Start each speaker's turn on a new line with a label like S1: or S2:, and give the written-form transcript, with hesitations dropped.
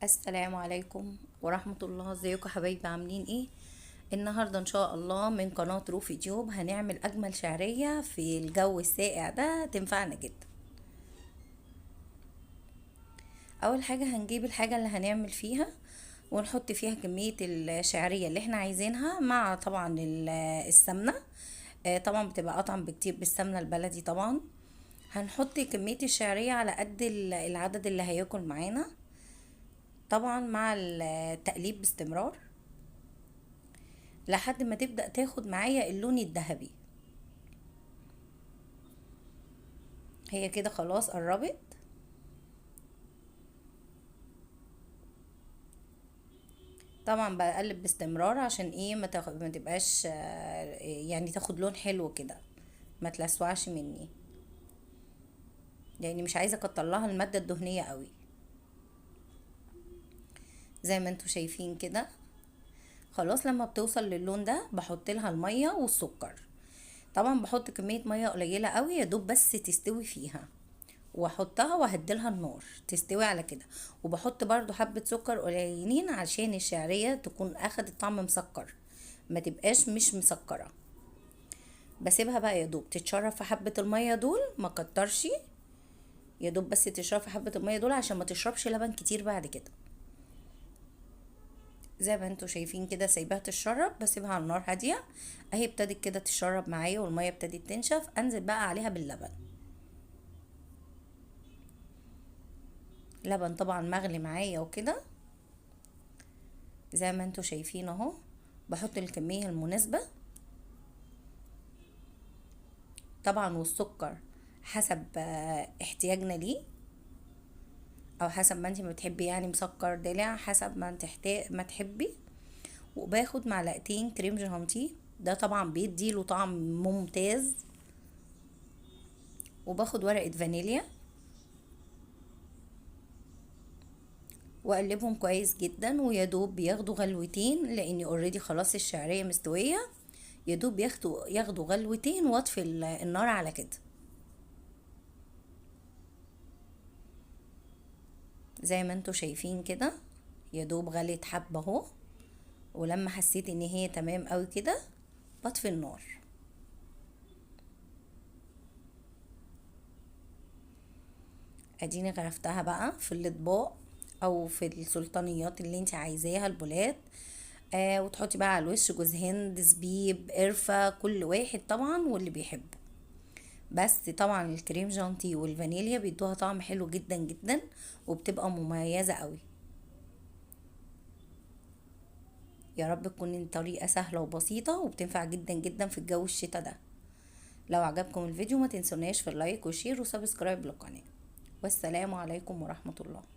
S1: السلام عليكم ورحمة الله. ازيكم حبايبي؟ عاملين ايه؟ النهاردة ان شاء الله من قناة روفي تيوب هنعمل اجمل شعرية في الجو الساقع ده، تنفعنا جدا. اول حاجة هنجيب الحاجة اللي هنعمل فيها ونحط فيها كمية الشعرية اللي احنا عايزينها مع طبعا السمنة. طبعا بتبقى اطعم بكتير بالسمنة البلدي طبعا. هنحط كمية الشعرية على قد العدد اللي هياكل معانا، طبعا مع التقليب باستمرار لحد ما تبدأ تاخد معايا اللون الذهبي. هي كده خلاص قربت. طبعا بقلب باستمرار عشان ايه ما تبقاش يعني تاخد لون حلو كده، ما تلسوعش مني، يعني مش عايزه اكتر لها الماده الدهنيه قوي. زي ما انتوا شايفين كده خلاص. لما بتوصل للون ده بحط لها الميه والسكر. طبعا بحط كميه ميه قليله قوي يا دوب بس تستوي فيها، واحطها وهديلها النار تستوي على كده. وبحط برضو حبة سكر قليلين عشان الشعرية تكون اخدت طعم مسكر، ما تبقاش مش مسكرة. بسيبها بقى يا دوب تتشرب في حبة المية دول، ما كترش، يا دوب بس تشرب في حبة المية دول عشان ما تشربش لبن كتير بعد كده. زي ما انتوا شايفين كده سايباها تتشرب، بسيبها على النار هادية اهي. ابتدت كده تشرب معايا والمية ابتدت تنشف، انزل بقى عليها باللبن. لبن طبعا مغلي معايا وكده. زي ما انتوا شايفين اهو، بحط الكمية المناسبة طبعا، والسكر حسب احتياجنا ليه، او حسب ما انت بتحبي، يعني مسكر دلع حسب ما انت ما تحبي. وباخد معلقتين كريم جانتيه، ده طبعا بيدي له طعم ممتاز. وباخد ورقة فانيليا واقلبهم كويس جدا، ويا دوب بياخدوا غلوتين لاني اوريدي خلاص الشعرية مستوية. يا دوب ياخدوا غلوتين واطفي النار على كده. زي ما انتوا شايفين كده يا دوب غليت حبة اهو. ولما حسيت ان هي تمام قوي كده بطفي النار. اديني غرفتها بقى في الاطباق او في السلطانيات اللي انت عايزاها، البولات. وتحطي بقى على الوش جوز هند، زبيب، قرفة، كل واحد طبعا واللي بيحبه. بس طبعا الكريم جانتي والفانيليا بيدوها طعم حلو جدا جدا، وبتبقى مميزة قوي. يا رب تكون الطريقة سهلة وبسيطة وبتنفع جدا جدا في الجو الشتا ده. لو عجبكم الفيديو ما تنسوناش في اللايك والشير وسبسكرايب للقناة. والسلام عليكم ورحمة الله.